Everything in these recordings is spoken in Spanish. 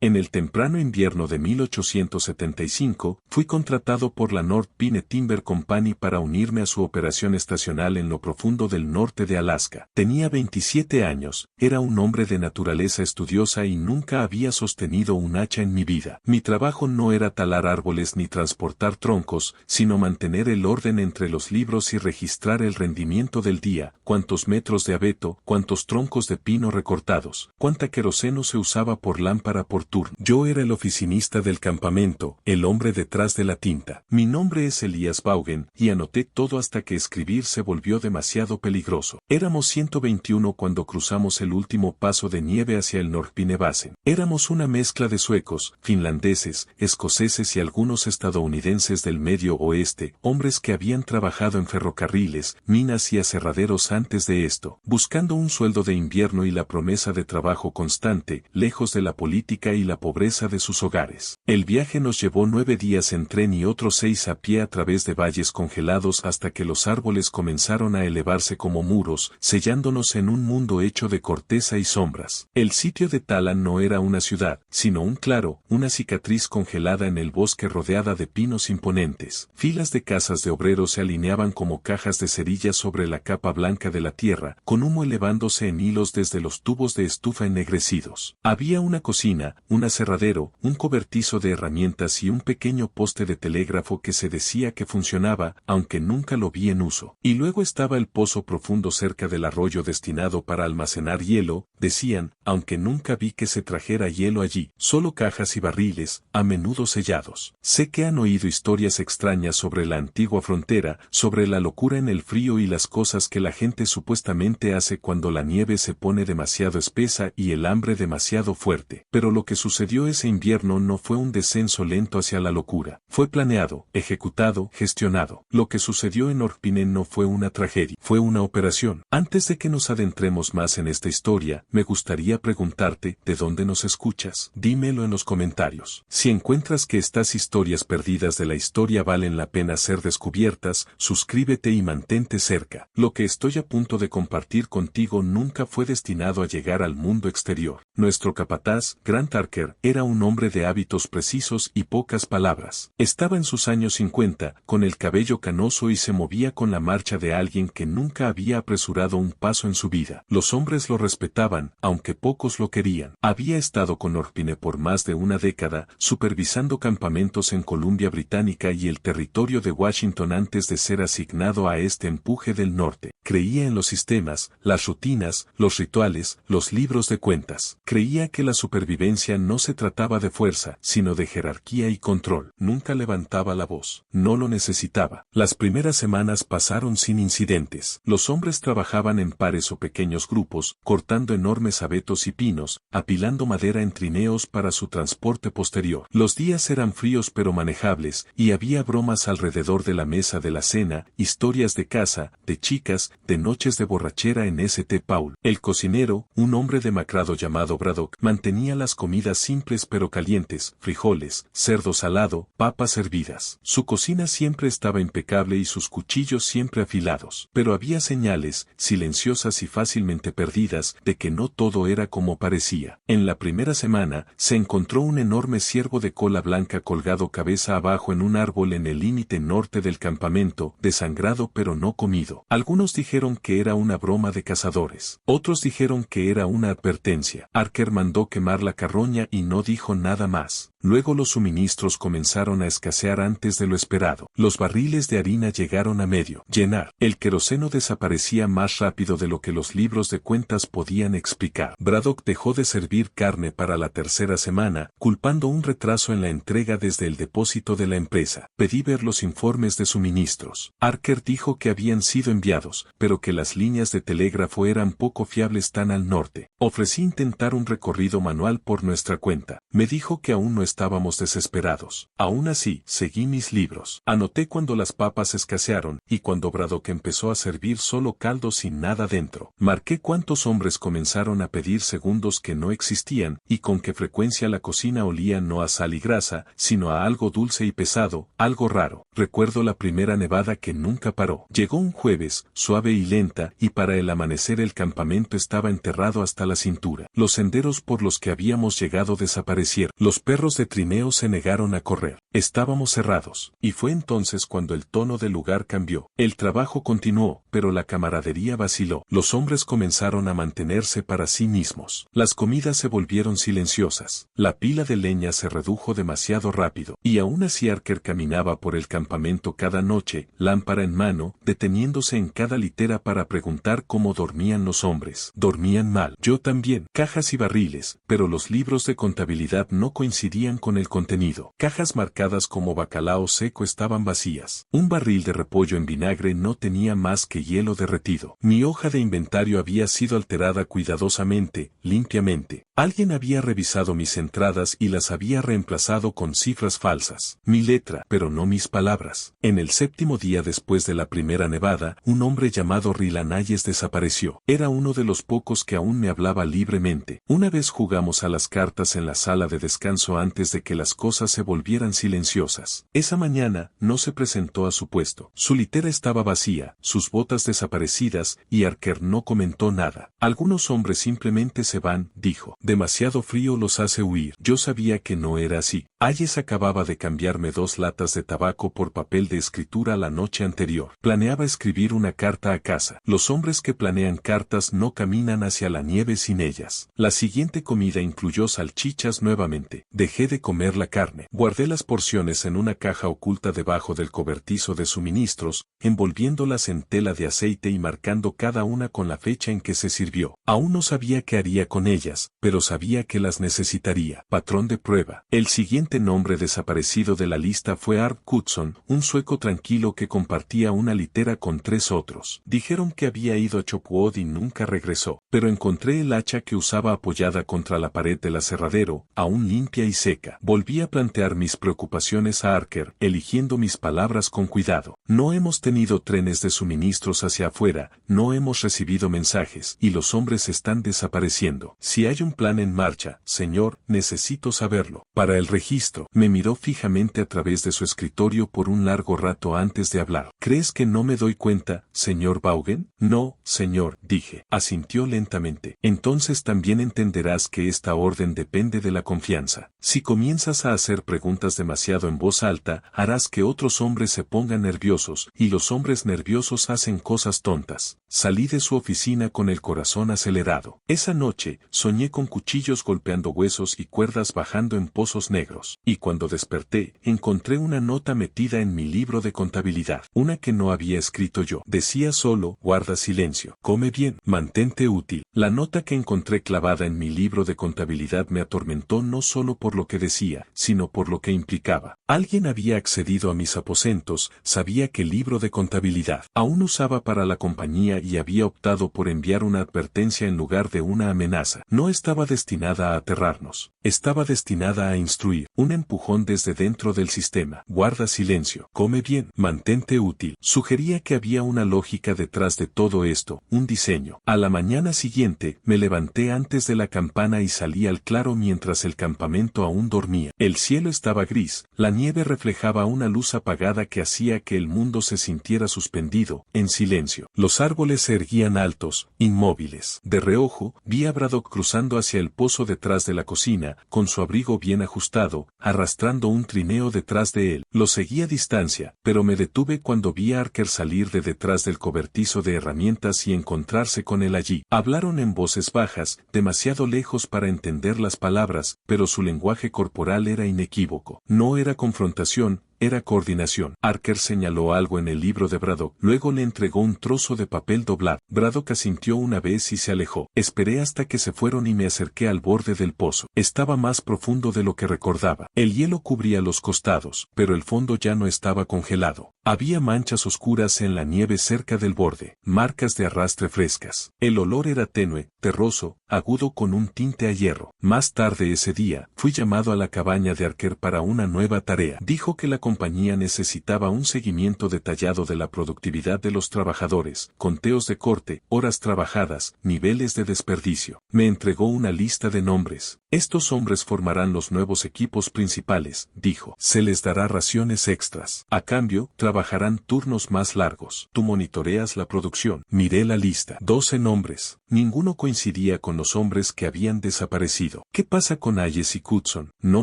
En el temprano invierno de 1875, fui contratado por la North Pine Timber Company para unirme a su operación estacional en lo profundo del norte de Alaska. Tenía 27 años, era un hombre de naturaleza estudiosa y nunca había sostenido un hacha en mi vida. Mi trabajo no era talar árboles ni transportar troncos, sino mantener el orden entre los libros y registrar el rendimiento del día, cuántos metros de abeto, cuántos troncos de pino recortados, cuánta queroseno se usaba por lámpara por turno. Yo era el oficinista del campamento, el hombre detrás de la tinta. Mi nombre es Elías Vaughan, y anoté todo hasta que escribir se volvió demasiado peligroso. Éramos 121 cuando cruzamos el último paso de nieve hacia el North Pine Basin. Éramos una mezcla de suecos, finlandeses, escoceses y algunos estadounidenses del Medio Oeste, hombres que habían trabajado en ferrocarriles, minas y aserraderos antes de esto, buscando un sueldo de invierno y la promesa de trabajo constante, lejos de la política y la pobreza de sus hogares. El viaje nos llevó 9 días en tren y otros 6 a pie a través de valles congelados hasta que los árboles comenzaron a elevarse como muros, sellándonos en un mundo hecho de corteza y sombras. El sitio de Talland no era una ciudad, sino un claro, una cicatriz congelada en el bosque rodeada de pinos imponentes. Filas de casas de obreros se alineaban como cajas de cerillas sobre la capa blanca de la tierra, con humo elevándose en hilos desde los tubos de estufa ennegrecidos. Había una cocina, un aserradero, un cobertizo de herramientas y un pequeño poste de telégrafo que se decía que funcionaba, aunque nunca lo vi en uso. Y luego estaba el pozo profundo cerca del arroyo destinado para almacenar hielo, decían, aunque nunca vi que se trajera hielo allí, solo cajas y barriles, a menudo sellados. Sé que han oído historias extrañas sobre la antigua frontera, sobre la locura en el frío y las cosas que la gente supuestamente hace cuando la nieve se pone demasiado espesa y el hambre demasiado fuerte. Pero lo que sucedió ese invierno no fue un descenso lento hacia la locura. Fue planeado, ejecutado, gestionado. Lo que sucedió en North Pine no fue una tragedia, fue una operación. Antes de que nos adentremos más en esta historia, me gustaría preguntarte, ¿de dónde nos escuchas? Dímelo en los comentarios. Si encuentras que estas historias perdidas de la historia valen la pena ser descubiertas, suscríbete y mantente cerca. Lo que estoy a punto de compartir contigo nunca fue destinado a llegar al mundo exterior. Nuestro capataz, Grant Archer, era un hombre de hábitos precisos y pocas palabras. Estaba en sus años 50, con el cabello canoso y se movía con la marcha de alguien que nunca había apresurado un paso en su vida. Los hombres lo respetaban, aunque pocos lo querían. Había estado con North Pine por más de una década, supervisando campamentos en Columbia Británica y el territorio de Washington antes de ser asignado a este empuje del norte. Creía en los sistemas, las rutinas, los rituales, los libros de cuentas. Creía que la supervivencia no se trataba de fuerza, sino de jerarquía y control. Nunca levantaba la voz. No lo necesitaba. Las primeras semanas pasaron sin incidentes. Los hombres trabajaban en pares o pequeños grupos, cortando enormes abetos y pinos, apilando madera en trineos para su transporte posterior. Los días eran fríos pero manejables, y había bromas alrededor de la mesa de la cena, historias de casa, de chicas, de noches de borrachera en St. Paul. El cocinero, un hombre demacrado llamado Braddock, mantenía las comidas simples pero calientes, frijoles, cerdo salado, papas hervidas. Su cocina siempre estaba impecable y sus cuchillos siempre afilados. Pero había señales, silenciosas y fácilmente perdidas, de que no todo era como parecía. En la primera semana, se encontró un enorme ciervo de cola blanca colgado cabeza abajo en un árbol en el límite norte del campamento, desangrado pero no comido. Algunos dijeron que era una broma de cazadores. Otros dijeron que era una advertencia. Archer mandó quemar la carroña y no dijo nada más. Luego los suministros comenzaron a escasear antes de lo esperado. Los barriles de harina llegaron a medio llenar. El queroseno desaparecía más rápido de lo que los libros de cuentas podían explicar. Braddock dejó de servir carne para la tercera semana, culpando un retraso en la entrega desde el depósito de la empresa. Pedí ver los informes de suministros. Archer dijo que habían sido enviados, pero que las líneas de telégrafo eran poco fiables tan al norte. Ofrecí intentar un recorrido manual por nuestra cuenta. Me dijo que aún no estábamos desesperados. Aún así, seguí mis libros. Anoté cuando las papas escasearon, y cuando Braddock empezó a servir solo caldo sin nada dentro. Marqué cuántos hombres comenzaron a pedir segundos que no existían, y con qué frecuencia la cocina olía no a sal y grasa, sino a algo dulce y pesado, algo raro. Recuerdo la primera nevada que nunca paró. Llegó un jueves, suave y lenta, y para el amanecer el campamento estaba enterrado hasta la cintura. Los senderos por los que habíamos llegado desaparecieron. Los perros de trineo se negaron a correr. Estábamos cerrados. Y fue entonces cuando el tono del lugar cambió. El trabajo continuó, pero la camaradería vaciló. Los hombres comenzaron a mantenerse para sí mismos. Las comidas se volvieron silenciosas. La pila de leña se redujo demasiado rápido. Y aún así Archer caminaba por el campamento cada noche, lámpara en mano, deteniéndose en cada litera para preguntar cómo dormían los hombres. Dormían mal. Yo también. Cajas y barriles, pero los libros de contabilidad no coincidían con el contenido. Cajas marcadas como bacalao seco estaban vacías. Un barril de repollo en vinagre no tenía más que hielo derretido. Mi hoja de inventario había sido alterada cuidadosamente, limpiamente. Alguien había revisado mis entradas y las había reemplazado con cifras falsas. Mi letra, pero no mis palabras. En el séptimo día después de la primera nevada, un hombre llamado Rilanayes desapareció. Era uno de los pocos que aún me hablaba libremente. Una vez jugamos a las cartas en la sala de descanso antes de que las cosas se volvieran silenciosas. Esa mañana no se presentó a su puesto. Su litera estaba vacía, sus botas desaparecidas, y Archer no comentó nada. Algunos hombres simplemente se van, dijo. Demasiado frío los hace huir. Yo sabía que no era así. Hayes acababa de cambiarme 2 latas de tabaco por papel de escritura la noche anterior. Planeaba escribir una carta a casa. Los hombres que planean cartas no caminan hacia la nieve sin ellas. La siguiente comida incluyó salchichas nuevamente. Dejé de comer la carne. Guardé las porciones en una caja oculta debajo del cobertizo de suministros, envolviéndolas en tela de aceite y marcando cada una con la fecha en que se sirvió. Aún no sabía qué haría con ellas, pero sabía que las necesitaría. Patrón de prueba. El siguiente nombre desaparecido de la lista fue Art Knudson, un sueco tranquilo que compartía una litera con 3 otros. Dijeron que había ido a Chopwood y nunca regresó, pero encontré el hacha que usaba apoyada contra la pared del aserradero, aún limpia y seca. Volví a plantear mis preocupaciones a Archer, eligiendo mis palabras con cuidado. No hemos tenido trenes de suministros hacia afuera, no hemos recibido mensajes, y los hombres están desapareciendo. Si hay un plan en marcha, señor, necesito saberlo. Para el registro, me miró fijamente a través de su escritorio por un largo rato antes de hablar. ¿Crees que no me doy cuenta, señor Vaughan? No, señor, dije. Asintió lentamente. Entonces también entenderás que esta orden depende de la confianza. Si comienzas a hacer preguntas demasiado en voz alta, harás que otros hombres se pongan nerviosos, y los hombres nerviosos hacen cosas tontas. Salí de su oficina con el corazón acelerado. Esa noche, soñé con cuchillos golpeando huesos y cuerdas bajando en pozos negros. Y cuando desperté, encontré una nota metida en mi libro de contabilidad. Una que no había escrito yo. Decía solo, guarda silencio, come bien, mantente útil. La nota que encontré clavada en mi libro de contabilidad me atormentó no solo por lo que decía, sino por lo que implicaba. Alguien había accedido a mis aposentos, sabía que el libro de contabilidad aún usaba para la compañía y había optado por enviar una advertencia en lugar de una amenaza. No estaba destinada a aterrarnos, estaba destinada a instruir. Un empujón desde dentro del sistema. Guarda silencio, come bien, mantente útil. Sugería que había una lógica detrás de todo esto, un diseño. A la mañana siguiente, me levanté antes de la campana y salí al claro mientras el campamento aún dormía. El cielo estaba gris, la nieve reflejaba una luz apagada que hacía que el mundo se sintiera suspendido, en silencio. Los árboles se erguían altos, inmóviles. De reojo, vi a Braddock cruzando hacia el pozo detrás de la cocina, con su abrigo bien ajustado, arrastrando un trineo detrás de él. Lo seguí a distancia, pero me detuve cuando vi a Archer salir de detrás del cobertizo de herramientas y encontrarse con él allí. Hablaron en voces bajas, demasiado lejos para entender las palabras, pero su lenguaje corporal era inequívoco. No era confrontación, era coordinación. Archer señaló algo en el libro de Braddock, luego le entregó un trozo de papel doblado. Braddock asintió una vez y se alejó. Esperé hasta que se fueron y me acerqué al borde del pozo. Estaba más profundo de lo que recordaba. El hielo cubría los costados, pero el fondo ya no estaba congelado. Había manchas oscuras en la nieve cerca del borde, marcas de arrastre frescas. El olor era tenue, terroso, agudo con un tinte a hierro. Más tarde ese día, fui llamado a la cabaña de Archer para una nueva tarea. Dijo que la compañía necesitaba un seguimiento detallado de la productividad de los trabajadores, conteos de corte, horas trabajadas, niveles de desperdicio. Me entregó una lista de nombres. Estos hombres formarán los nuevos equipos principales, dijo. Se les dará raciones extras. A cambio, trabajarán turnos más largos. Tú monitoreas la producción. Miré la lista. 12 nombres. Ninguno coincidía con los hombres que habían desaparecido. ¿Qué pasa con Hayes y Cutson? No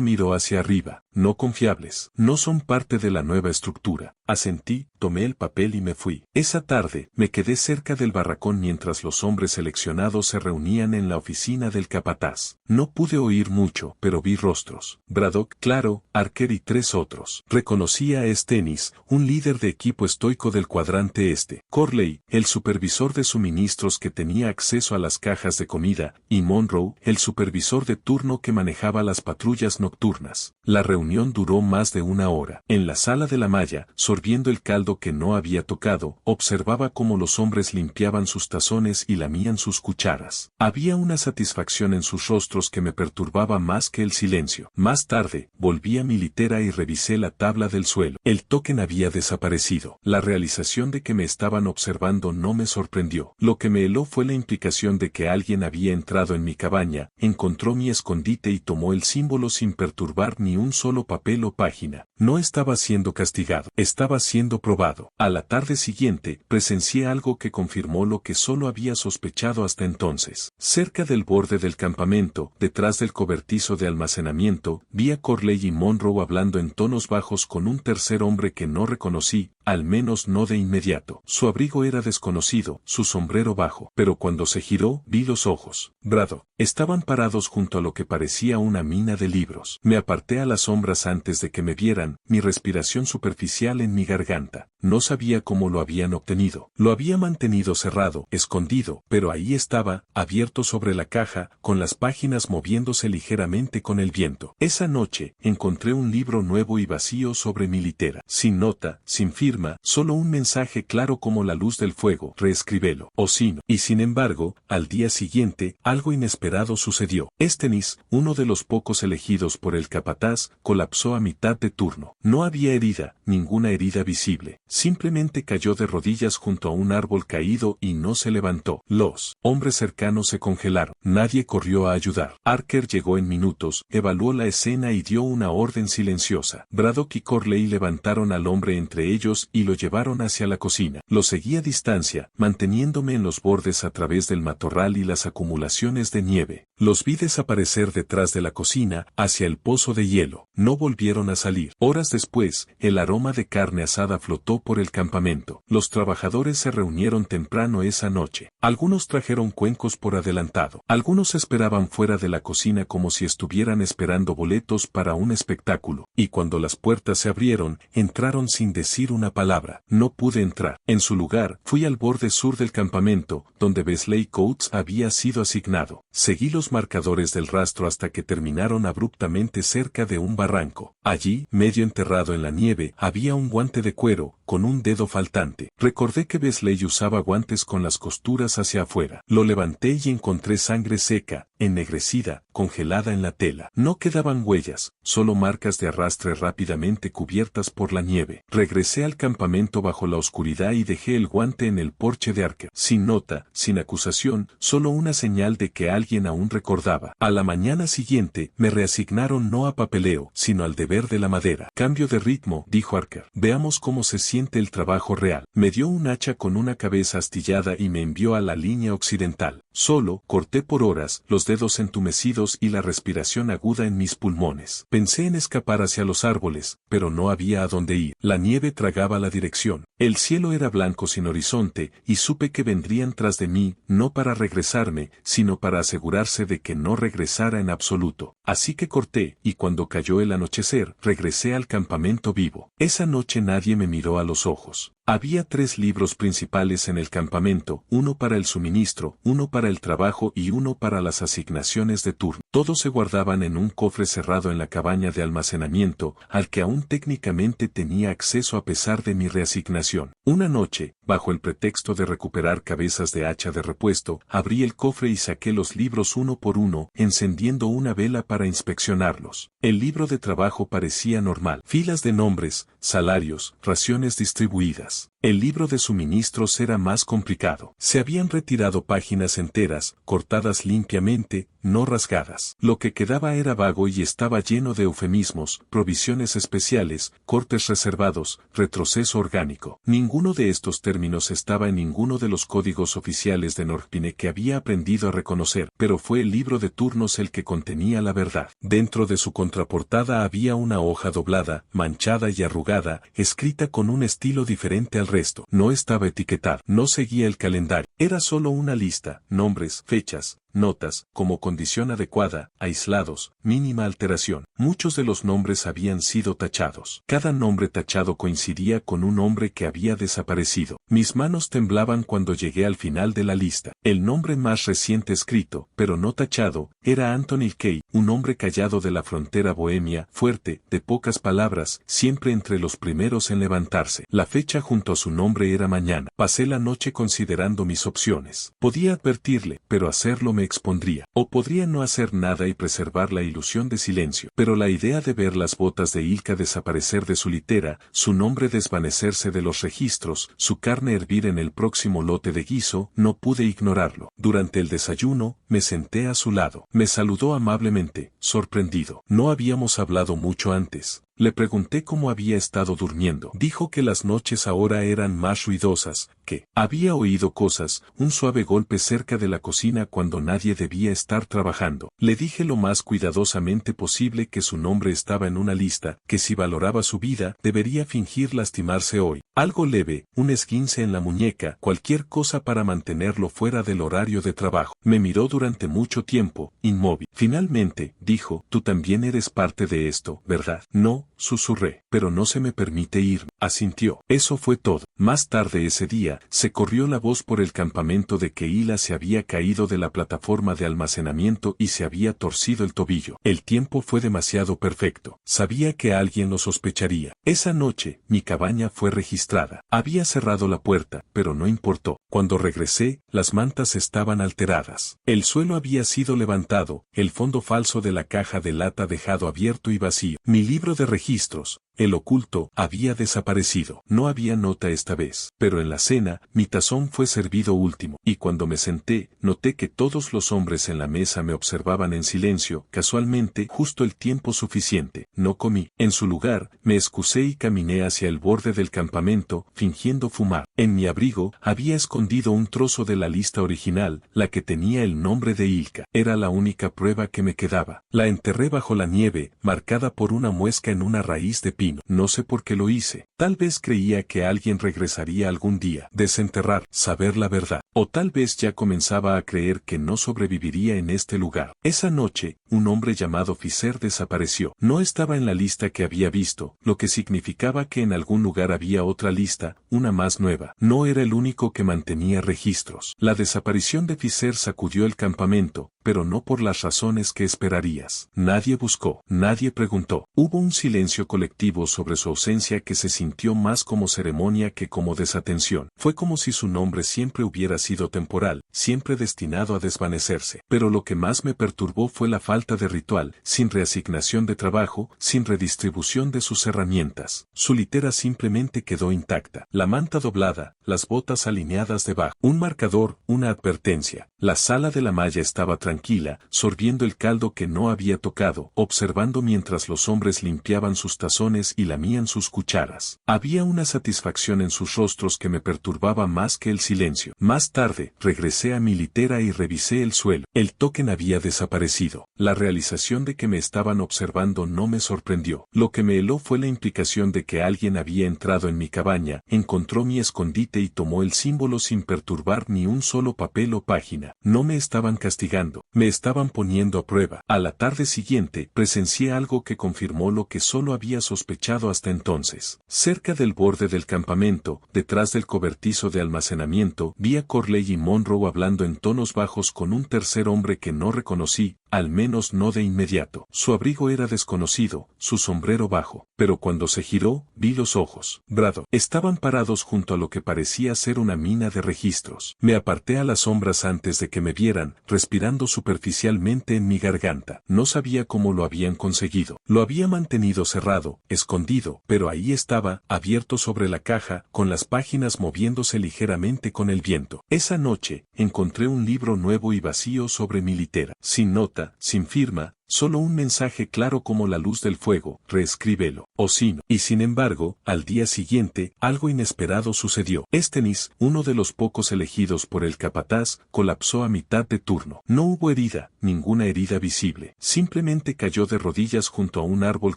miró hacia arriba. No confiables. No son parte de la nueva estructura. Asentí, tomé el papel y me fui. Esa tarde, me quedé cerca del barracón mientras los hombres seleccionados se reunían en la oficina del capataz. No pude oír mucho, pero vi rostros. Braddock, Claro, Archer y 3 otros. Reconocí a Stennis, un líder de equipo estoico del cuadrante este. Corley, el supervisor de suministros que tenía acceso a las cajas de comida, y Monroe, el supervisor de turno que manejaba las patrullas nocturnas. La reunión duró más de 1 hora. En la sala de la malla, sorbiendo el caldo que no había tocado, observaba cómo los hombres limpiaban sus tazones y lamían sus cucharas. Había una satisfacción en sus rostros que me perturbaba más que el silencio. Más tarde, volví a mi litera y revisé la tabla del suelo. El token había desaparecido. La realización de que me estaban observando no me sorprendió. Lo que me heló fue la implicación de que alguien había entrado en mi cabaña, encontró mi escondite y tomó el símbolo sin perturbar ni un solo papel o página. No estaba siendo castigado, estaba siendo probado. A la tarde siguiente, presencié algo que confirmó lo que solo había sospechado hasta entonces. Cerca del borde del campamento, detrás del cobertizo de almacenamiento, vi a Corley y Monroe hablando en tonos bajos con un tercer hombre que no reconocí, al menos no de inmediato. Su abrigo era desconocido, su sombrero bajo, pero cuando se giró, vi los ojos. Braddock. Estaban parados junto a lo que parecía una mina de libros. Me aparté a las sombras antes de que me vieran, mi respiración superficial en mi garganta. No sabía cómo lo habían obtenido. Lo había mantenido cerrado, escondido, pero ahí estaba, abierto sobre la caja, con las páginas moviéndose ligeramente con el viento. Esa noche, encontré un libro nuevo y vacío sobre mi litera. Sin nota, sin firma, solo un mensaje claro como la luz del fuego. Reescríbelo. O si no. Y sin embargo, al día siguiente, algo inesperado sucedió. Stennis, uno de los pocos elegidos por el capataz, colapsó a mitad de turno. No había herida, ninguna herida visible. Simplemente cayó de rodillas junto a un árbol caído y no se levantó. Los hombres cercanos se congelaron. Nadie corrió a ayudar. Archer llegó en minutos, evaluó la escena y dio una orden silenciosa. Braddock y Corley levantaron al hombre entre ellos y lo llevaron hacia la cocina. Lo seguí a distancia, manteniéndome en los bordes a través del matorral y las acumulaciones de nieve. Los vi desaparecer detrás de la cocina, hacia el pozo de hielo. No volvieron a salir. Horas después, el aroma de carne asada flotó por el campamento. Los trabajadores se reunieron temprano esa noche. Algunos trajeron cuencos por adelantado. Algunos esperaban fuera de la cocina como si estuvieran esperando boletos para un espectáculo. Y cuando las puertas se abrieron, entraron sin decir una palabra. No pude entrar. En su lugar, fui al borde sur del campamento, donde Wesley Coates había sido asignado. Seguí los marcadores del rastro hasta que terminaron abruptamente cerca de un barranco. Allí, medio enterrado en la nieve, había un guante de cuero, con un dedo faltante. Recordé que Wesley usaba guantes con las costuras hacia afuera. Lo levanté y encontré sangre seca, ennegrecida, congelada en la tela. No quedaban huellas, solo marcas de arrastre rápidamente cubiertas por la nieve. Regresé al campamento bajo la oscuridad y dejé el guante en el porche de Archer. Sin nota, sin acusación, solo una señal de que alguien aún recordaba. A la mañana siguiente, me reasignaron no a papeleo, sino al deber de la madera. Cambio de ritmo, dijo Archer. Veamos cómo se siente el trabajo real. Me dio un hacha con una cabeza astillada y me envió a la línea occidental. Solo, corté por horas, los dedos entumecidos y la respiración aguda en mis pulmones. Pensé en escapar hacia los árboles, pero no había a dónde ir. La nieve tragaba la dirección. El cielo era blanco sin horizonte, y supe que vendrían tras de mí, no para regresarme, sino para asegurarse de que no regresara en absoluto. Así que corté, y cuando cayó el anochecer, regresé al campamento vivo. Esa noche nadie me miró a los ojos. Había 3 libros principales en el campamento, uno para el suministro, uno para el trabajo y uno para las asignaciones de turno. Todos se guardaban en un cofre cerrado en la cabaña de almacenamiento, al que aún técnicamente tenía acceso a pesar de mi reasignación. Una noche, bajo el pretexto de recuperar cabezas de hacha de repuesto, abrí el cofre y saqué los libros uno por uno, encendiendo una vela para inspeccionarlos. El libro de trabajo parecía normal. Filas de nombres, salarios, raciones distribuidas. El libro de suministros era más complicado. Se habían retirado páginas enteras, cortadas limpiamente, no rasgadas. Lo que quedaba era vago y estaba lleno de eufemismos, provisiones especiales, cortes reservados, retroceso orgánico. Ninguno de estos términos estaba en ninguno de los códigos oficiales de Norpine que había aprendido a reconocer, pero fue el libro de turnos el que contenía la verdad. Dentro de su contraportada había una hoja doblada, manchada y arrugada, escrita con un estilo diferente al resto. No estaba etiquetada, no seguía el calendario, era solo una lista, nombres, fechas, notas, como condición adecuada, aislados, mínima alteración. Muchos de los nombres habían sido tachados. Cada nombre tachado coincidía con un hombre que había desaparecido. Mis manos temblaban cuando llegué al final de la lista. El nombre más reciente escrito, pero no tachado, era Anthony Kay, un hombre callado de la frontera bohemia, fuerte, de pocas palabras, siempre entre los primeros en levantarse. La fecha junto a su nombre era mañana. Pasé la noche considerando mis opciones. Podía advertirle, pero hacerlo me expondría. O podría no hacer nada y preservar la ilusión de silencio. Pero la idea de ver las botas de Ilka desaparecer de su litera, su nombre desvanecerse de los registros, su carne hervir en el próximo lote de guiso, no pude ignorarlo. Durante el desayuno, me senté a su lado. Me saludó amablemente, sorprendido. No habíamos hablado mucho antes. Le pregunté cómo había estado durmiendo. Dijo que las noches ahora eran más ruidosas, que había oído cosas, un suave golpe cerca de la cocina cuando nadie debía estar trabajando. Le dije lo más cuidadosamente posible que su nombre estaba en una lista, que si valoraba su vida, debería fingir lastimarse hoy. Algo leve, un esguince en la muñeca, cualquier cosa para mantenerlo fuera del horario de trabajo. Me miró durante mucho tiempo, inmóvil. Finalmente, dijo, tú también eres parte de esto, ¿verdad? No, susurré, pero no se me permite irme. Asintió. Eso fue todo. Más tarde ese día, se corrió la voz por el campamento de que Hila se había caído de la plataforma de almacenamiento y se había torcido el tobillo. El tiempo fue demasiado perfecto. Sabía que alguien lo sospecharía. Esa noche, mi cabaña fue registrada. Había cerrado la puerta, pero no importó. Cuando regresé, las mantas estaban alteradas. El suelo había sido levantado, el fondo falso de la caja de lata dejado abierto y vacío. Mi libro de registros, el oculto, había desaparecido. No había nota esta vez, pero en la cena, mi tazón fue servido último, y cuando me senté, noté que todos los hombres en la mesa me observaban en silencio, casualmente, justo el tiempo suficiente. No comí. En su lugar, me excusé y caminé hacia el borde del campamento, fingiendo fumar. En mi abrigo, había escondido un trozo de la lista original, la que tenía el nombre de Ilka. Era la única prueba que me quedaba. La enterré bajo la nieve, marcada por una muesca en una raíz de pino. No sé por qué lo hice. Tal vez creía que alguien regresaría algún día, desenterrar, saber la verdad. O tal vez ya comenzaba a creer que no sobreviviría en este lugar. Esa noche, un hombre llamado Fisher desapareció. No estaba en la lista que había visto, lo que significaba que en algún lugar había otra lista, una más nueva. No era el único que mantenía registros. La desaparición de Fisher sacudió el campamento, pero no por las razones que esperarías. Nadie buscó, nadie preguntó. Hubo un silencio colectivo sobre su ausencia que se sintió más como ceremonia que como desatención. Fue como si su nombre siempre hubiera sido temporal, siempre destinado a desvanecerse. Pero lo que más me perturbó fue la falta de ritual, sin reasignación de trabajo, sin redistribución de sus herramientas. Su litera simplemente quedó intacta. La manta doblada, las botas alineadas debajo, un marcador, una advertencia. La sala de la malla estaba tranquila, sorbiendo el caldo que no había tocado, observando mientras los hombres limpiaban sus tazones y lamían sus cucharas. Había una satisfacción en sus rostros que me perturbaba más que el silencio. Más tarde, regresé a mi litera y revisé el suelo. El token había desaparecido. La realización de que me estaban observando no me sorprendió. Lo que me heló fue la implicación de que alguien había entrado en mi cabaña, encontró mi escondite y tomó el símbolo sin perturbar ni un solo papel o página. No me estaban castigando, me estaban poniendo a prueba. A la tarde siguiente, presencié algo que confirmó lo que solo había sospechado hasta entonces. Cerca del borde del campamento, detrás del cobertizo de almacenamiento, vi a Corley y Monroe hablando en tonos bajos con un tercer hombre que no reconocí, al menos no de inmediato. Su abrigo era desconocido, su sombrero bajo, pero cuando se giró, vi los ojos. Brado. Estaban parados junto a lo que parecía ser una mina de registros. Me aparté a las sombras antes de que me vieran, respirando superficialmente en mi garganta. No sabía cómo lo habían conseguido. Lo había mantenido cerrado, escondido, pero ahí estaba, abierto sobre la caja, con las páginas moviéndose ligeramente con el viento. Esa noche, encontré un libro nuevo y vacío sobre mi litera, sin nota, nota, sin firma, solo un mensaje claro como la luz del fuego, reescríbelo, o si no. Y sin embargo, al día siguiente, algo inesperado sucedió. Estenis, uno de los pocos elegidos por el capataz, colapsó a mitad de turno. No hubo herida, ninguna herida visible. Simplemente cayó de rodillas junto a un árbol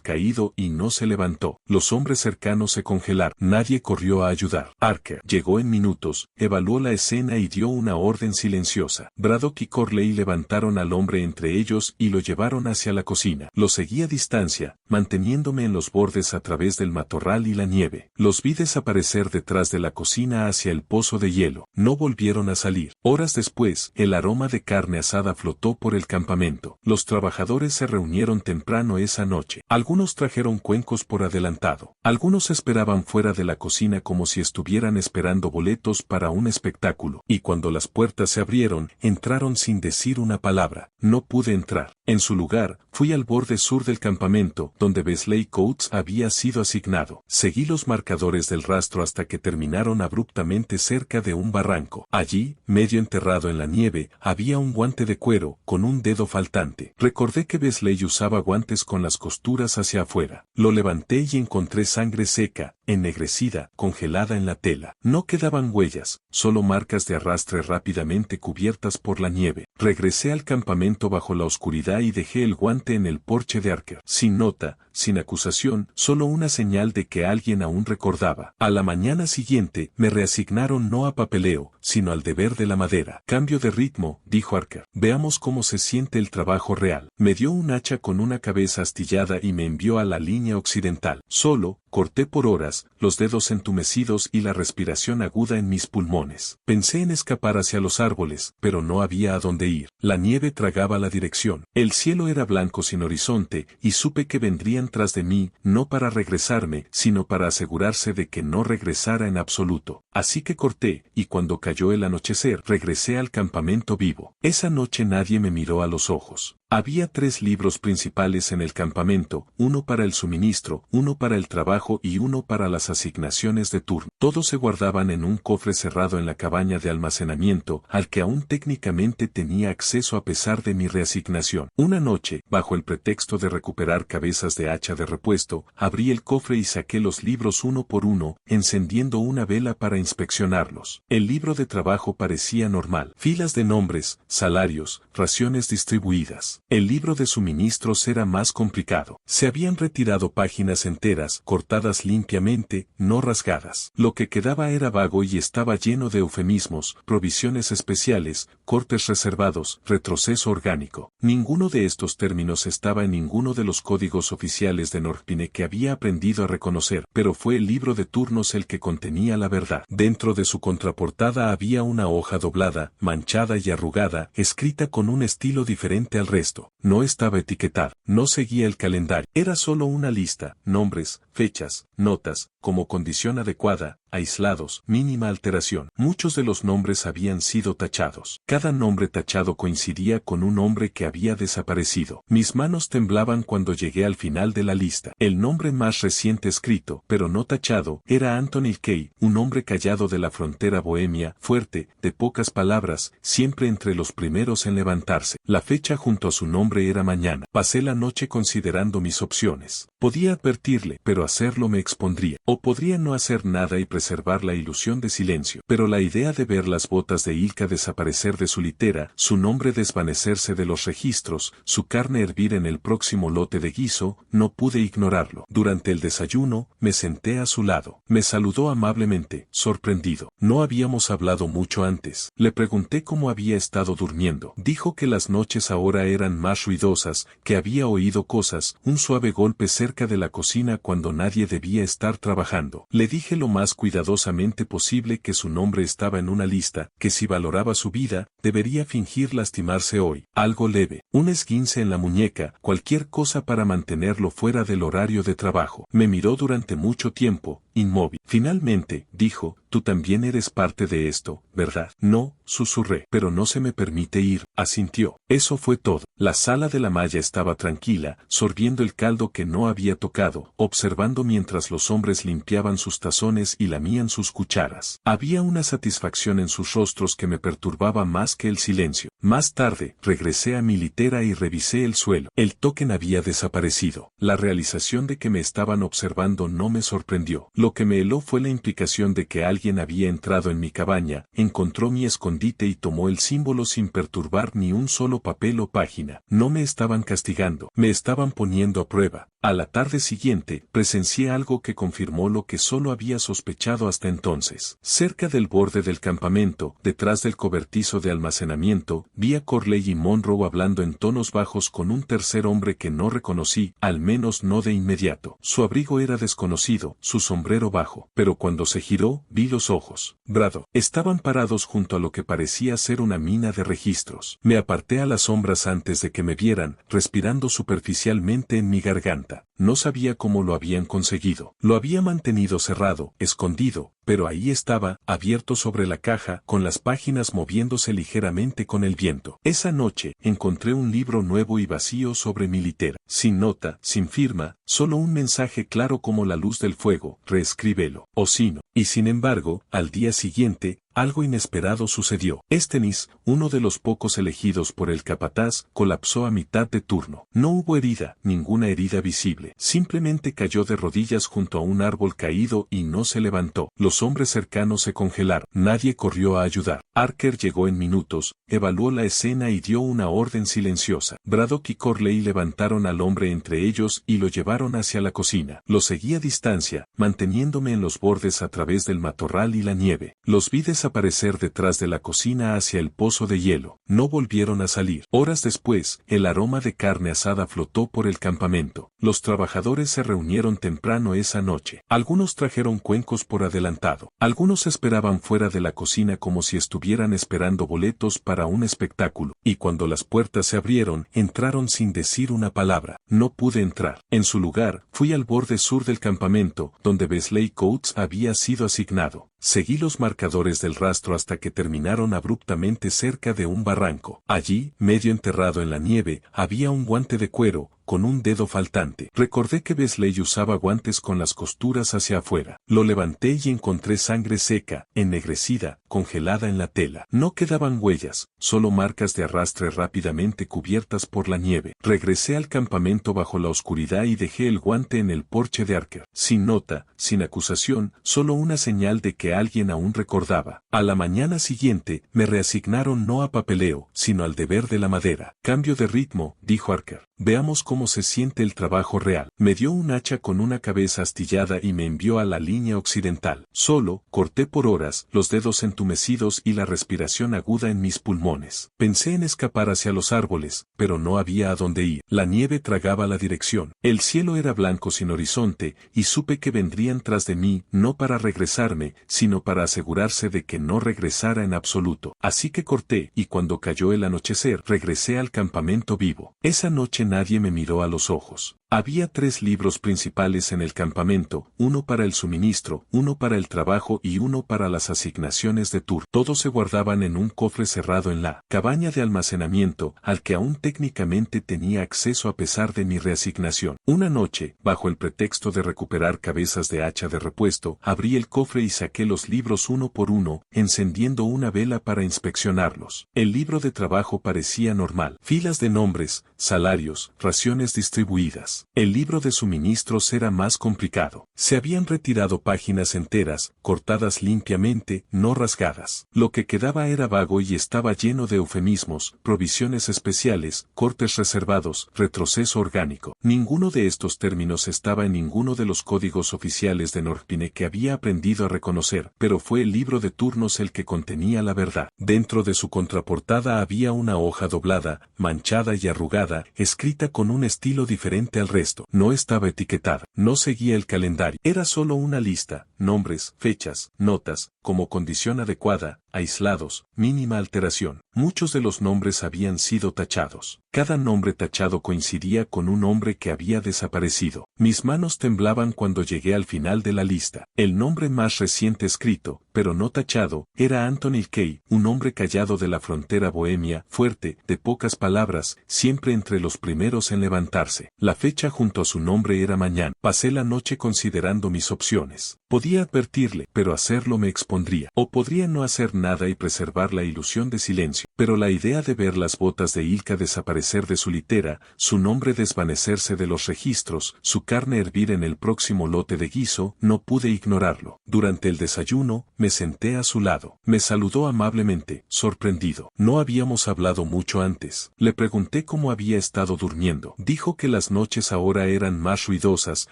caído y no se levantó. Los hombres cercanos se congelaron. Nadie corrió a ayudar. Archer llegó en minutos, evaluó la escena y dio una orden silenciosa. Braddock y Corley levantaron al hombre entre ellos y lo llevaron hacia la cocina. Lo seguí a distancia, manteniéndome en los bordes a través del matorral y la nieve. Los vi desaparecer detrás de la cocina hacia el pozo de hielo. No volvieron a salir. Horas después, el aroma de carne asada flotó por el campamento. Los trabajadores se reunieron temprano esa noche. Algunos trajeron cuencos por adelantado. Algunos esperaban fuera de la cocina como si estuvieran esperando boletos para un espectáculo. Y cuando las puertas se abrieron, entraron sin decir una palabra. No pude entrar. En su lugar, fui al borde sur del campamento, donde Wesley Coates había sido asignado. Seguí los marcadores del rastro hasta que terminaron abruptamente cerca de un barranco. Allí, medio enterrado en la nieve, había un guante de cuero, con un dedo faltante. Recordé que Wesley usaba guantes con las costuras hacia afuera. Lo levanté y encontré sangre seca, ennegrecida, congelada en la tela. No quedaban huellas, solo marcas de arrastre rápidamente cubiertas por la nieve. Regresé al campamento bajo la oscuridad y dejé el guante en el porche de Archer. Sin nota, sin acusación, solo una señal de que alguien aún recordaba. A la mañana siguiente, me reasignaron no a papeleo, sino al deber de la madera. Cambio de ritmo, dijo Archer. Veamos cómo se siente el trabajo real. Me dio un hacha con una cabeza astillada y me envió a la línea occidental. Solo, corté por horas, los dedos entumecidos y la respiración aguda en mis pulmones. Pensé en escapar hacia los árboles, pero no había a dónde ir. La nieve tragaba la dirección. El cielo era blanco sin horizonte, y supe que vendrían tras de mí, no para regresarme, sino para asegurarse de que no regresara en absoluto. Así que corté, y cuando cayó el anochecer, regresé al campamento vivo. Esa noche nadie me miró a los ojos. Había 3 libros principales en el campamento, uno para el suministro, uno para el trabajo y uno para las asignaciones de turno. Todos se guardaban en un cofre cerrado en la cabaña de almacenamiento, al que aún técnicamente tenía acceso a pesar de mi reasignación. Una noche, bajo el pretexto de recuperar cabezas de hacha de repuesto, abrí el cofre y saqué los libros uno por uno, encendiendo una vela para inspeccionarlos. El libro de trabajo parecía normal. Filas de nombres, salarios, raciones distribuidas. El libro de suministros era más complicado. Se habían retirado páginas enteras, cortadas limpiamente, no rasgadas. Lo que quedaba era vago y estaba lleno de eufemismos, provisiones especiales, cortes reservados, retroceso orgánico. Ninguno de estos términos estaba en ninguno de los códigos oficiales de Norpine que había aprendido a reconocer, pero fue el libro de turnos el que contenía la verdad. Dentro de su contraportada había una hoja doblada, manchada y arrugada, escrita con un estilo diferente al resto. No estaba etiquetada, no seguía el calendario, era solo una lista, nombres, fechas, notas, como condición adecuada, aislados, mínima alteración. Muchos de los nombres habían sido tachados. Cada nombre tachado coincidía con un hombre que había desaparecido. Mis manos temblaban cuando llegué al final de la lista. El nombre más reciente escrito, pero no tachado, era Anthony Kay, un hombre callado de la frontera bohemia, fuerte, de pocas palabras, siempre entre los primeros en levantarse. La fecha junto a su nombre era mañana. Pasé la noche considerando mis opciones. Podía advertirle, pero hacerlo me expondría. O podría no hacer nada y preservar la ilusión de silencio. Pero la idea de ver las botas de Ilka desaparecer de su litera, su nombre desvanecerse de los registros, su carne hervir en el próximo lote de guiso, no pude ignorarlo. Durante el desayuno, me senté a su lado. Me saludó amablemente, sorprendido. No habíamos hablado mucho antes. Le pregunté cómo había estado durmiendo. Dijo que las noches ahora eran más ruidosas, que había oído cosas, un suave golpe cerca de la cocina cuando nadie debía estar trabajando. Le dije lo más cuidadosamente posible que su nombre estaba en una lista, que si valoraba su vida, debería fingir lastimarse hoy. Algo leve, un esguince en la muñeca, cualquier cosa para mantenerlo fuera del horario de trabajo. Me miró durante mucho tiempo, inmóvil. Finalmente, dijo, tú también eres parte de esto, ¿verdad? No, susurré. Pero no se me permite ir, asintió. Eso fue todo. La sala de la malla estaba tranquila, sorbiendo el caldo que no había tocado, observando mientras los hombres limpiaban sus tazones y lamían sus cucharas. Había una satisfacción en sus rostros que me perturbaba más que el silencio. Más tarde, regresé a mi litera y revisé el suelo. El token había desaparecido. La realización de que me estaban observando no me sorprendió. Lo que me heló fue la implicación de que alguien había entrado en mi cabaña, encontró mi escondite y tomó el símbolo sin perturbar ni un solo papel o página. No me estaban castigando, me estaban poniendo a prueba. A la tarde siguiente, presencié algo que confirmó lo que solo había sospechado hasta entonces. Cerca del borde del campamento, detrás del cobertizo de almacenamiento, vi a Corley y Monroe hablando en tonos bajos con un tercer hombre que no reconocí, al menos no de inmediato. Su abrigo era desconocido, su sombrero bajo, pero cuando se giró, vi los ojos. Braddock. Estaban parados junto a lo que parecía ser una mina de registros. Me aparté a las sombras antes de que me vieran, respirando superficialmente en mi garganta. No sabía cómo lo habían conseguido. Lo había mantenido cerrado, escondido, pero ahí estaba, abierto sobre la caja, con las páginas moviéndose ligeramente con el viento. Esa noche, encontré un libro nuevo y vacío sobre mi litera. Sin nota, sin firma, solo un mensaje claro como la luz del fuego, reescríbelo, o si no. Y sin embargo, al día siguiente, algo inesperado sucedió. Estenis, uno de los pocos elegidos por el capataz, colapsó a mitad de turno. No hubo herida, ninguna herida visible. Simplemente cayó de rodillas junto a un árbol caído y no se levantó. Los hombres cercanos se congelaron. Nadie corrió a ayudar. Archer llegó en minutos, evaluó la escena y dio una orden silenciosa. Braddock y Corley levantaron al hombre entre ellos y lo llevaron hacia la cocina. Lo seguí a distancia, manteniéndome en los bordes a través del matorral y la nieve. Los vi desaparecer detrás de la cocina hacia el pozo de hielo. No volvieron a salir. Horas después, el aroma de carne asada flotó por el campamento. Los trabajadores se reunieron temprano esa noche. Algunos trajeron cuencos por adelantado. Algunos esperaban fuera de la cocina como si estuvieran esperando boletos para un espectáculo. Y cuando las puertas se abrieron, entraron sin decir una palabra. No pude entrar. En su lugar, fui al borde sur del campamento, donde Wesley Coates había sido asignado. Seguí los marcadores del rastro hasta que terminaron abruptamente cerca de un barranco. Allí, medio enterrado en la nieve, había un guante de cuero, con un dedo faltante. Recordé que Wesley usaba guantes con las costuras hacia afuera. Lo levanté y encontré sangre seca, ennegrecida, congelada en la tela. No quedaban huellas, solo marcas de arrastre rápidamente cubiertas por la nieve. Regresé al campamento bajo la oscuridad y dejé el guante en el porche de Archer. Sin nota, sin acusación, solo una señal de que alguien aún recordaba. A la mañana siguiente, me reasignaron no a papeleo, sino al deber de la madera. Cambio de ritmo, dijo Archer. Veamos cómo se siente el trabajo real. Me dio un hacha con una cabeza astillada y me envió a la línea occidental. Solo, corté por horas, los dedos entumecidos y la respiración aguda en mis pulmones. Pensé en escapar hacia los árboles, pero no había a dónde ir. La nieve tragaba la dirección. El cielo era blanco sin horizonte, y supe que vendrían tras de mí, no para regresarme, sino para asegurarse de que no regresara en absoluto. Así que corté, y cuando cayó el anochecer, regresé al campamento vivo. Esa noche nadie me miró a los ojos. Había 3 libros principales en el campamento, uno para el suministro, uno para el trabajo y uno para las asignaciones de turno. Todos se guardaban en un cofre cerrado en la cabaña de almacenamiento, al que aún técnicamente tenía acceso a pesar de mi reasignación. Una noche, bajo el pretexto de recuperar cabezas de hacha de repuesto, abrí el cofre y saqué los libros uno por uno, encendiendo una vela para inspeccionarlos. El libro de trabajo parecía normal. Filas de nombres, salarios, raciones distribuidas. El libro de suministros era más complicado. Se habían retirado páginas enteras, cortadas limpiamente, no rasgadas. Lo que quedaba era vago y estaba lleno de eufemismos, provisiones especiales, cortes reservados, retroceso orgánico. Ninguno de estos términos estaba en ninguno de los códigos oficiales de Norpine que había aprendido a reconocer, pero fue el libro de turnos el que contenía la verdad. Dentro de su contraportada había una hoja doblada, manchada y arrugada, escrita con un estilo diferente al resto. No estaba etiquetada, no seguía el calendario. Era solo una lista, nombres, fechas, notas, como condición adecuada, aislados, mínima alteración. Muchos de los nombres habían sido tachados. Cada nombre tachado coincidía con un nombre que había desaparecido. Mis manos temblaban cuando llegué al final de la lista. El nombre más reciente escrito, pero no tachado, era Anthony Kay, un hombre callado de la frontera bohemia, fuerte, de pocas palabras, siempre entre los primeros en levantarse. La fecha junto a su nombre era mañana. Pasé la noche considerando mis opciones. Podía advertirle, pero hacerlo me expondría. O podría no hacer nada y preservar la ilusión de silencio. Pero la idea de ver las botas de Ilka desaparecer de su litera, su nombre desvanecerse de los registros, su carne hervir en el próximo lote de guiso, no pude ignorarlo. Durante el desayuno, me senté a su lado. Me saludó amablemente, sorprendido. No habíamos hablado mucho antes. Le pregunté cómo había estado durmiendo. Dijo que las noches ahora eran más ruidosas,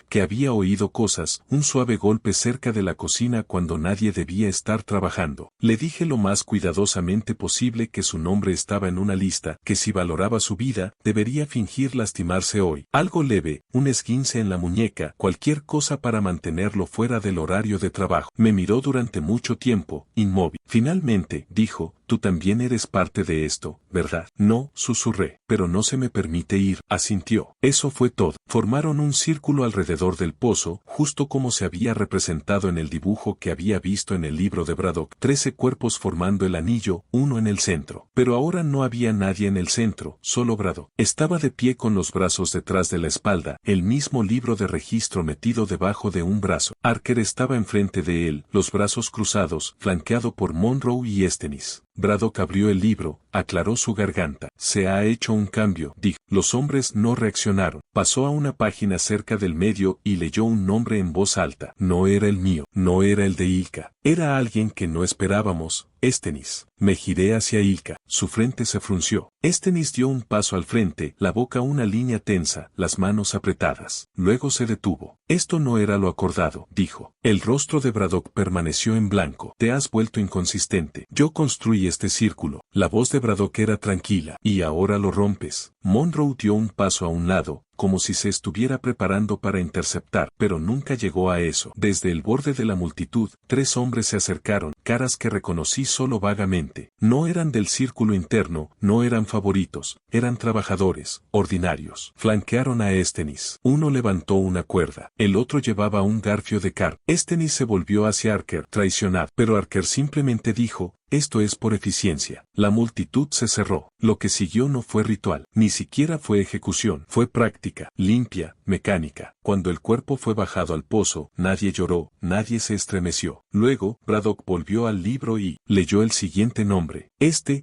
que había oído cosas, un suave golpe cerca de la cocina cuando nadie debía estar trabajando. Le dije lo más cuidadosamente posible que su nombre estaba en una lista, que si valoraba su vida, debería fingir lastimarse hoy. Algo leve, un esguince en la muñeca, cualquier cosa para mantenerlo fuera del horario de trabajo. Me miró durante mucho tiempo, inmóvil. Finalmente, dijo, tú también eres parte de esto, ¿verdad? No, susurré, pero no se me permite ir, asintió. Eso fue todo. Formaron un círculo alrededor del pozo, justo como se había representado en el dibujo que había visto en el libro de Braddock. 13 cuerpos formando el anillo, uno en el centro. Pero ahora no había nadie en el centro, solo Braddock. Estaba de pie con los brazos detrás de la espalda, el mismo libro de registro metido debajo de un brazo. Archer estaba enfrente de él, los brazos cruzados, flanqueado por Monroe y Stennis. Braddock abrió el libro, aclaró su garganta. Se ha hecho un cambio, dijo. Los hombres no reaccionaron. Pasó a una página cerca del medio y leyó un nombre en voz alta. No era el mío, no era el de Ilka. Era alguien que no esperábamos, Stennis. Me giré hacia Ilka. Su frente se frunció. Stennis dio un paso al frente, la boca una línea tensa, las manos apretadas. Luego se detuvo. Esto no era lo acordado, dijo. El rostro de Braddock permaneció en blanco. Te has vuelto inconsistente. Yo construí este círculo. La voz de Braddock era tranquila. Y ahora lo rompes. Monroe dio un paso a un lado, como si se estuviera preparando para interceptar, pero nunca llegó a eso. Desde el borde de la multitud, 3 hombres se acercaron, caras que reconocí solo vagamente. No eran del círculo interno, no eran favoritos, eran trabajadores, ordinarios. Flanquearon a Stennis. Uno levantó una cuerda, el otro llevaba un garfio de carpa. Stennis se volvió hacia Archer, traicionado, pero Archer simplemente dijo, esto es por eficiencia. La multitud se cerró. Lo que siguió no fue ritual, ni siquiera fue ejecución, fue práctica, limpia, mecánica. Cuando el cuerpo fue bajado al pozo, nadie lloró, nadie se estremeció. Luego, Braddock volvió al libro y leyó el siguiente nombre.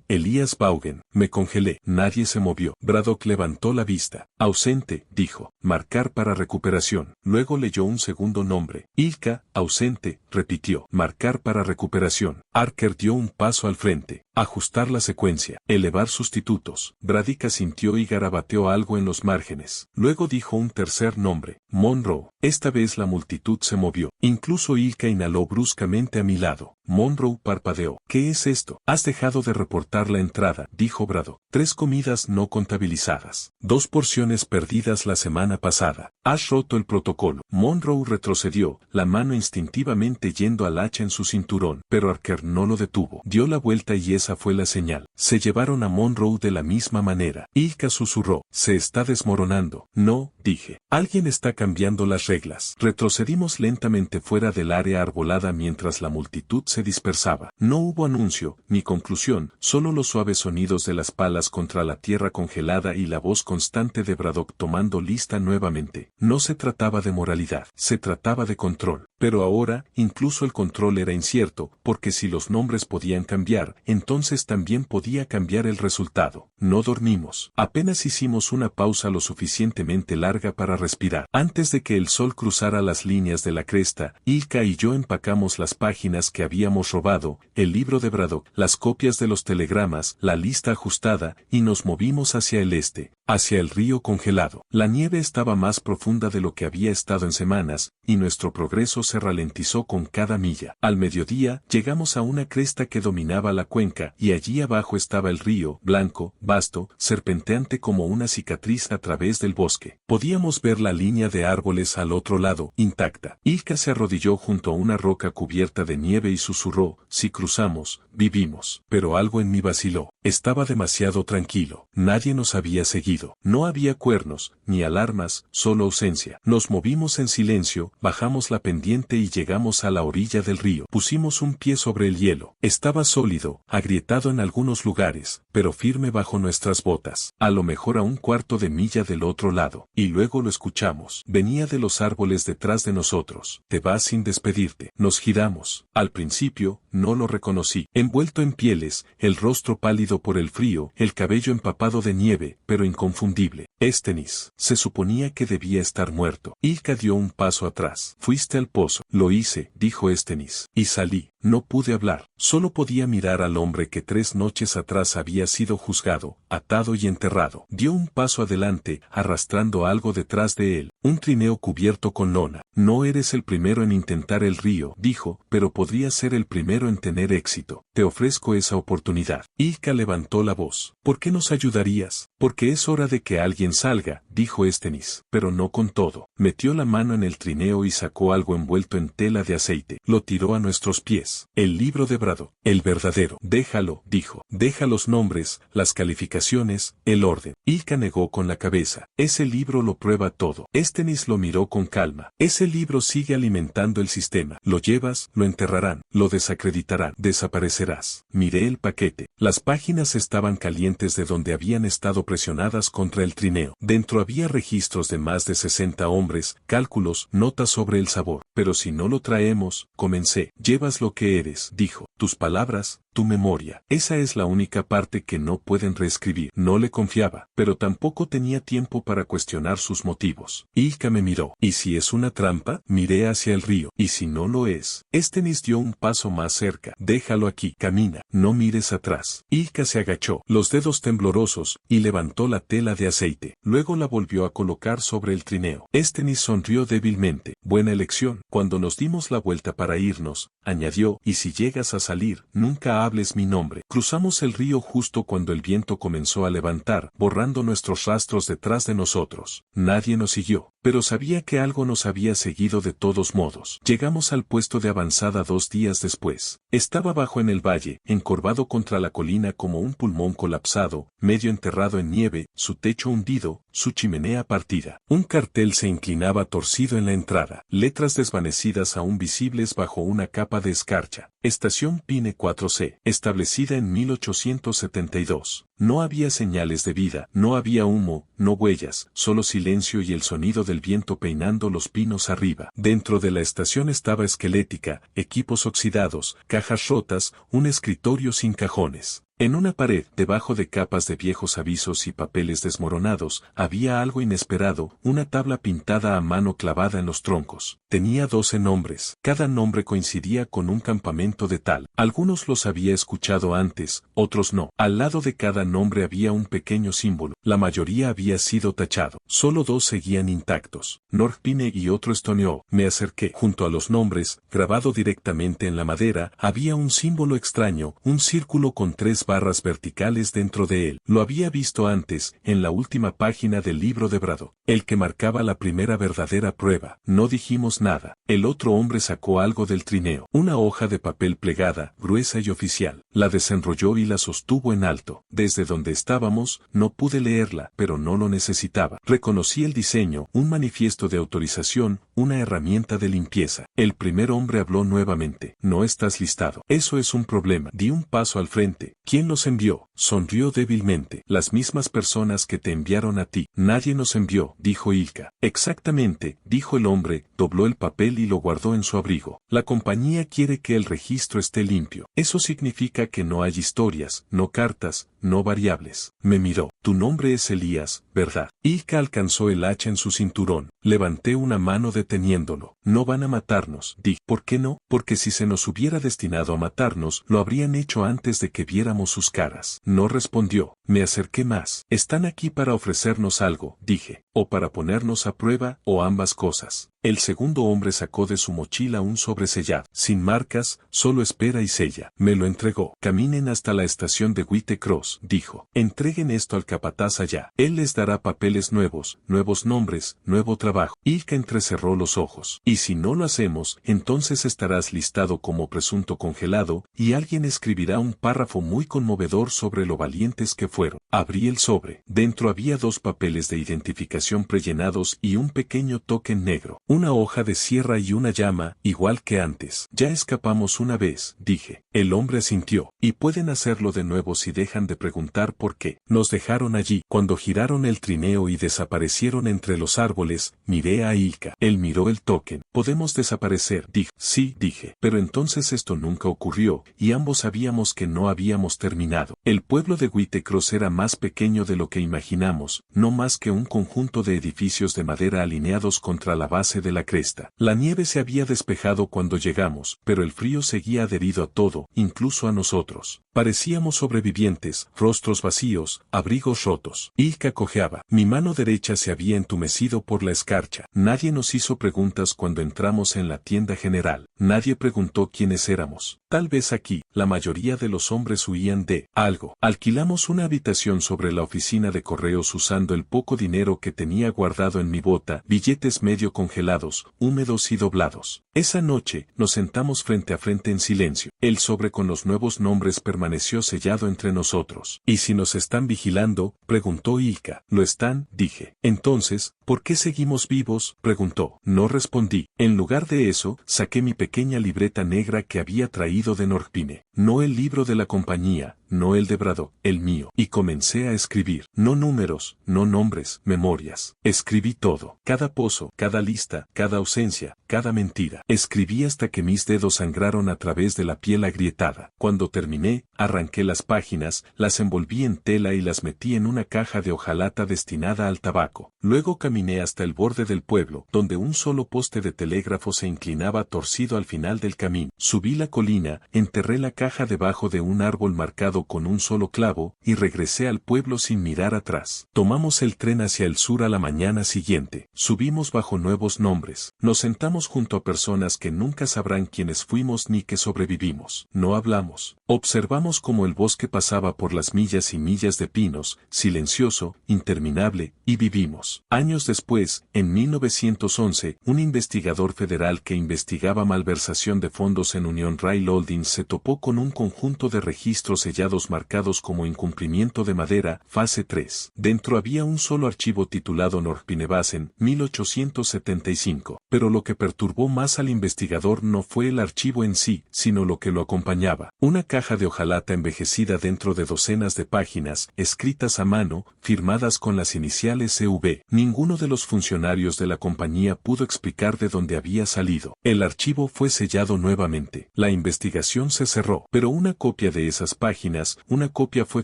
Elias Vaughan. Me congelé. Nadie se movió. Braddock levantó la vista. Ausente, dijo. Marcar para recuperación. Luego leyó un segundo nombre. Ilka, ausente, repitió. Marcar para recuperación. Archer dio un paso al frente. Ajustar la secuencia. Elevar sustitutos. Braddock asintió y garabateó algo en los márgenes. Luego dijo un tercer nombre. Monroe. Esta vez la multitud se movió. Incluso Ilka inhaló bruscamente a mi lado. Monroe parpadeó. ¿Qué es esto? Has dejado de reportar la entrada, dijo Braddock. 3 comidas no contabilizadas. 2 porciones perdidas la semana pasada. Has roto el protocolo. Monroe retrocedió, la mano instintivamente yendo al hacha en su cinturón, pero Archer no lo detuvo. Dio la vuelta y esa fue la señal. Se llevaron a Monroe de la misma manera. Ilka susurró. Se está desmoronando. No, dije. Alguien está cambiando las reglas. Retrocedimos lentamente fuera del área arbolada mientras la multitud se dispersaba. No hubo anuncio, ni conclusión, solo los suaves sonidos de las palas contra la tierra congelada y la voz constante de Braddock tomando lista nuevamente. No se trataba de moralidad, se trataba de control. Pero ahora, incluso el control era incierto, porque si los nombres podían cambiar, entonces también podía cambiar el resultado. No dormimos. Apenas hicimos una pausa lo suficientemente larga para respirar. Antes de que el sol cruzara las líneas de la cresta, Ilka y yo empacamos las páginas que habíamos robado, el libro de Braddock, las copias de los telegramas, la lista ajustada, y nos movimos hacia el este, hacia el río congelado. La nieve estaba más profunda de lo que había estado en semanas, y nuestro progreso se ralentizó con cada milla. Al mediodía, llegamos a una cresta que dominaba la cuenca, y allí abajo estaba el río, blanco, vasto, serpenteante como una cicatriz a través del bosque. Podía Podíamos ver la línea de árboles al otro lado, intacta. Ilka se arrodilló junto a una roca cubierta de nieve y susurró, si cruzamos, vivimos. Pero algo en mí vaciló. Estaba demasiado tranquilo. Nadie nos había seguido. No había cuernos, ni alarmas, solo ausencia. Nos movimos en silencio, bajamos la pendiente y llegamos a la orilla del río. Pusimos un pie sobre el hielo. Estaba sólido, agrietado en algunos lugares, pero firme bajo nuestras botas. A lo mejor a un cuarto de milla del otro lado. Y luego lo escuchamos. Venía de los árboles detrás de nosotros. Te vas sin despedirte. Nos giramos. Al principio, no lo reconocí. Envuelto en pieles, el rostro pálido por el frío, el cabello empapado de nieve, pero inconfundible. Stennis. Se suponía que debía estar muerto. Ilka dio un paso atrás. Fuiste al pozo. Lo hice, dijo Stennis. Y salí. No pude hablar. Solo podía mirar al hombre que 3 noches atrás había sido juzgado, atado y enterrado. Dio un paso adelante, arrastrando algo detrás de él. Un trineo cubierto con lona. No eres el primero en intentar el río, dijo, pero podrías ser el primero en tener éxito. Te ofrezco esa oportunidad. Ilka levantó la voz. ¿Por qué nos ayudarías? Porque es hora de que alguien salga, dijo Stennis, pero no con todo. Metió la mano en el trineo y sacó algo envuelto en tela de aceite. Lo tiró a nuestros pies. El libro de Braddock. El verdadero. Déjalo, dijo. Deja los nombres, las calificaciones, el orden. Ilka negó con la cabeza. Ese libro lo prueba todo. Stennis lo miró con calma. Ese libro sigue alimentando el sistema. Lo llevas, lo enterrarán, lo desacreditarán, desaparecerás. Miré el paquete. Las páginas estaban calientes de donde habían estado presionadas contra el trineo. Dentro había registros de más de 60 hombres, cálculos, notas sobre el sabor. Pero si no lo traemos, comencé. Llevas lo que eres, dijo. Tus palabras, tu memoria. Esa es la única parte que no pueden reescribir. No le confiaba, pero tampoco tenía tiempo para cuestionar sus motivos. Ilka me miró. ¿Y si es una trampa? Miré hacia el río. ¿Y si no lo es? Stennis dio un paso más cerca. Déjalo aquí. Camina. No mires atrás. Ilka se agachó, los dedos temblorosos, y levantó la tela de aceite. Luego la volvió a colocar sobre el trineo. Stennis sonrió débilmente. Buena elección. Cuando nos dimos la vuelta para irnos, añadió, y si llegas a salir, nunca hables mi nombre. Cruzamos el río justo cuando el viento comenzó a levantar, borrando nuestros rastros detrás de nosotros. Nadie nos siguió, pero sabía que algo nos había seguido de todos modos. Llegamos al puesto de avanzada 2 días después. Estaba bajo en el valle, encorvado contra la colina como un pulmón colapsado, medio enterrado en nieve, su techo hundido, su chimenea partida. Un cartel se inclinaba torcido en la entrada, letras desvanecidas aún visibles bajo una capa de escarcha. Estación Pine 4C, establecida en 1872. No había señales de vida, no había humo, no huellas, solo silencio y el sonido del viento peinando los pinos arriba. Dentro de la estación estaba esquelética, equipos oxidados, cajas rotas, un escritorio sin cajones. En una pared, debajo de capas de viejos avisos y papeles desmoronados, había algo inesperado, una tabla pintada a mano clavada en los troncos. Tenía 12 nombres. Cada nombre coincidía con un campamento de tal. Algunos los había escuchado antes, otros no. Al lado de cada nombre había un pequeño símbolo. La mayoría había sido tachado. Solo 2 seguían intactos. North Pine y otro Stone Oak. Me acerqué. Junto a los nombres, grabado directamente en la madera, había un símbolo extraño, un círculo con 3 barras verticales dentro de él. Lo había visto antes, en la última página del libro de Braddock, el que marcaba la primera verdadera prueba. No dijimos nada. El otro hombre sacó algo del trineo, una hoja de papel plegada, gruesa y oficial. La desenrolló y la sostuvo en alto. Desde donde estábamos, no pude leerla, pero no lo necesitaba. Reconocí el diseño, un manifiesto de autorización, una herramienta de limpieza. El primer hombre habló nuevamente. No estás listado. Eso es un problema. Di un paso al frente. ¿Quién los envió? Sonrió débilmente. Las mismas personas que te enviaron a ti. Nadie nos envió, dijo Ilka. Exactamente, dijo el hombre, dobló el papel y lo guardó en su abrigo. La compañía quiere que el registro esté limpio. Eso significa que no hay historias, no cartas, no variables. Me miró. Tu nombre es Elías, ¿verdad? Ilka alcanzó el hacha en su cinturón. Levanté una mano deteniéndolo. No van a matarnos, dije. ¿Por qué no? Porque si se nos hubiera destinado a matarnos, lo habrían hecho antes de que viéramos sus caras. No respondió. Me acerqué más. Están aquí para ofrecernos algo, dije. o para ponernos a prueba, o ambas cosas. El segundo hombre sacó de su mochila un sobresellado, sin marcas, solo espera y sella. Me lo entregó. Caminen hasta la estación de Whitecross, dijo. Entreguen esto al capataz allá. Él les dará papeles nuevos, nuevos nombres, nuevo trabajo. Ilka entrecerró los ojos. Y si no lo hacemos, entonces estarás listado como presunto congelado, y alguien escribirá un párrafo muy conmovedor sobre lo valientes que fueron. Abrí el sobre. Dentro había 2 papeles de identificación prellenados y un pequeño token negro. Una hoja de sierra y una llama, igual que antes. Ya escapamos una vez, dije. El hombre asintió. Y pueden hacerlo de nuevo si dejan de preguntar por qué. Nos dejaron allí. Cuando giraron el trineo y desaparecieron entre los árboles, miré a Ilka. Él miró el token. Podemos desaparecer, dijo. Sí, dije. Pero entonces esto nunca ocurrió, y ambos sabíamos que no habíamos terminado. El pueblo de Whitecross era más pequeño de lo que imaginamos, no más que un conjunto de edificios de madera alineados contra la base de la cresta. La nieve se había despejado cuando llegamos, pero el frío seguía adherido a todo, incluso a nosotros. Parecíamos sobrevivientes, rostros vacíos, abrigos rotos. Ilka cojeaba. Mi mano derecha se había entumecido por la escarcha. Nadie nos hizo preguntas cuando entramos en la tienda general. Nadie preguntó quiénes éramos. Tal vez aquí, la mayoría de los hombres huían de algo. Alquilamos una habitación sobre la oficina de correos usando el poco dinero que tenía guardado en mi bota, billetes medio congelados, húmedos y doblados. Esa noche, nos sentamos frente a frente en silencio. El sobre con los nuevos nombres permaneció sellado entre nosotros. ¿Y si nos están vigilando?, preguntó Ilka. Lo están, dije. Entonces, ¿por qué seguimos vivos?, preguntó. No respondí. En lugar de eso, saqué mi pequeña libreta negra que había traído de Norpine. No el libro de la compañía, no el de Braddock, el mío. Y comencé a escribir. No números, no nombres, memorias. Escribí todo. Cada pozo, cada lista, cada ausencia, cada mentira. Escribí hasta que mis dedos sangraron a través de la piel agrietada. Cuando terminé, arranqué las páginas, las envolví en tela y las metí en una caja de hojalata destinada al tabaco. Luego caminé hasta el borde del pueblo, donde un solo poste de telégrafo se inclinaba torcido al final del camino. Subí la colina, enterré la caja debajo de un árbol marcado con un solo clavo, y regresé al pueblo sin mirar atrás. Tomamos el tren hacia el sur a la mañana siguiente. Subimos bajo nuevos nombres. Nos sentamos junto a personas que nunca sabrán quiénes fuimos ni que sobrevivimos. No hablamos. Observamos cómo el bosque pasaba por las millas y millas de pinos, silencioso, interminable, y vivimos. Años después, en 1911, un investigador federal que investigaba malversación de fondos en Union Rail Holdings se topó con un conjunto de registros sellados marcados como incumplimiento de madera, fase 3. Dentro había un solo archivo titulado Norpinebasen, 1875. Pero lo que perturbó más al investigador no fue el archivo en sí, sino lo que lo acompañaba. Una caja de hojalata envejecida dentro de docenas de páginas, escritas a mano, firmadas con las iniciales CV. Ninguno de los funcionarios de la compañía pudo explicar de dónde había salido. El archivo fue sellado nuevamente. La investigación se cerró, pero una copia de esas páginas, una copia fue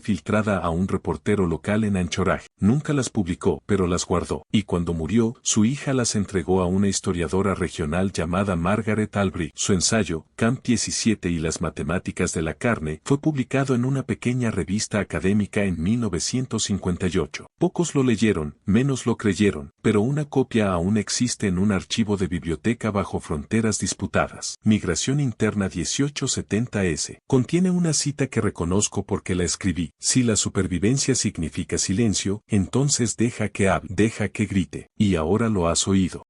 filtrada a un reportero local en Anchorage. Nunca las publicó, pero las guardó. Y cuando murió, su hija las entregó a una historiadora regional llamada Margaret Albright. Su ensayo, Camp 17 y las matemáticas de la carne, fue publicado en una pequeña revista académica en 1958. Pocos lo leyeron, menos lo creyeron, pero una copia aún existe en un archivo de biblioteca bajo fronteras disputadas. Migración Interna 1870S. Contiene una cita que reconozco porque la escribí. Si la supervivencia significa silencio, entonces deja que hable, deja que grite. Y ahora lo has oído.